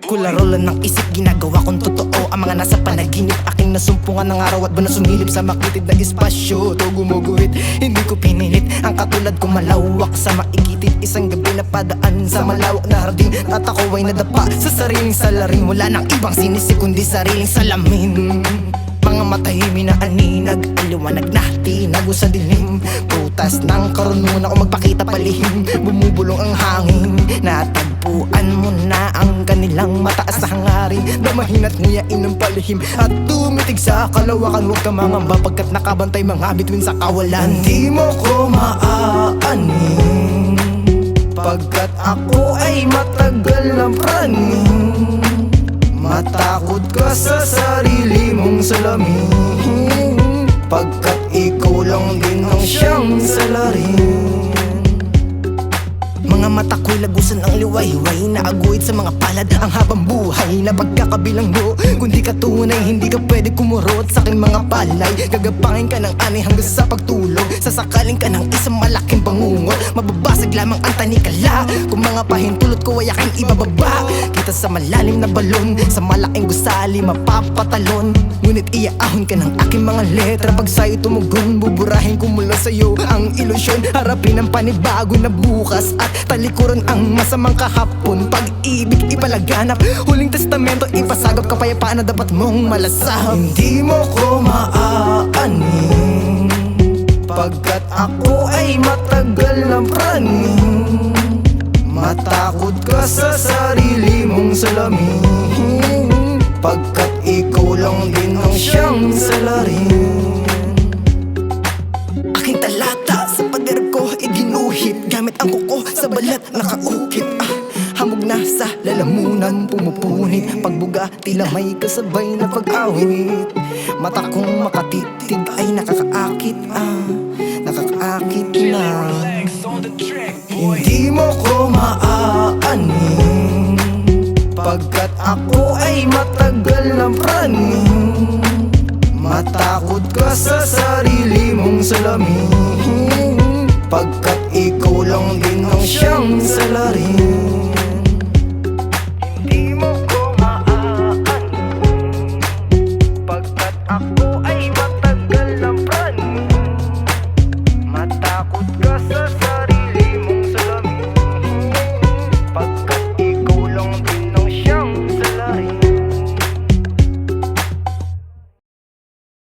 ko laro lang ng isip, ginagawa kong totoo ang mga nasa panaginip. Aking nasumpungan ng araw at buwan na sumilip sa makitid na espasyo. To gumuguhit, hindi ko pinilit ang katulad ko malawak sa maigitid. Isang gabi na padaan sa malawak na hardin at ako ay nadapa sa sariling salarin. Wala nang ibang sinisip kundi sariling salamin. Mga matahimi na aninag, aliwanag na tinago sa dilim. Prutas ng karunungan ako magpakita palihim. Bumubulong ang hangin, natagpuan mo na ang kanilang mataas na hangarin. Damahin at nguyain ng palihim at tumitig sa kalawakan. Huwag ka mangamba pagkat nakabantay mga bituin sa kawalan. Di mo ko maaanin pagkat ako ay matagal ng praning. Matakot ka sa sarili mong salamin pagkat ikaw lang din ang siyang salarin. Mga mata ko'y lagusan ng liwayway, naaguit sa mga palad ang habang buhay na pagkakabilanggo. Kundi ka tunay, hindi ka pwede kumurot sa aking mga palay. Gagapangin ka ng ani hanggang sa pagtulog. Sasakaling ka ng isang malaking bangungot. Mababasag lamang ang tanikala kung mga pahintulot ko ay aking ibababa. Kita sa malalim na balon, sa malaking gusali mapapatalon. Ngunit iaahon ka ng aking mga letra. Pag sa'yo tumugon, buburahin ko mula sa'yo ang ilusyon. Harapin ang panibago na bukas at talikuran ang masamang kahapon. Pag-ibig ipalaganap, huling testamento ipasagap, kapayapaan na dapat mong malasap. Hindi mo ko maaanin pagkat ako ay matagal ng praning. Matakot ka sa sarili mong salamin pagkat ikaw lang din ang siyang salarin. Aking talata sa pader ko iginuhit, gamit ang kuko sa balat nakaukit. Hamog na sa lalamunan pumupunit, pagbuga tila may kasabay na pag-awit. Mata kong makatitig ay nakakaakit, nakakaakit na. Hindi mo ko maaanin pagkat ako ay matagal ng praning. Matakot ka sa sarili mong salamin pagkat ikaw lang din ang siyang salarin.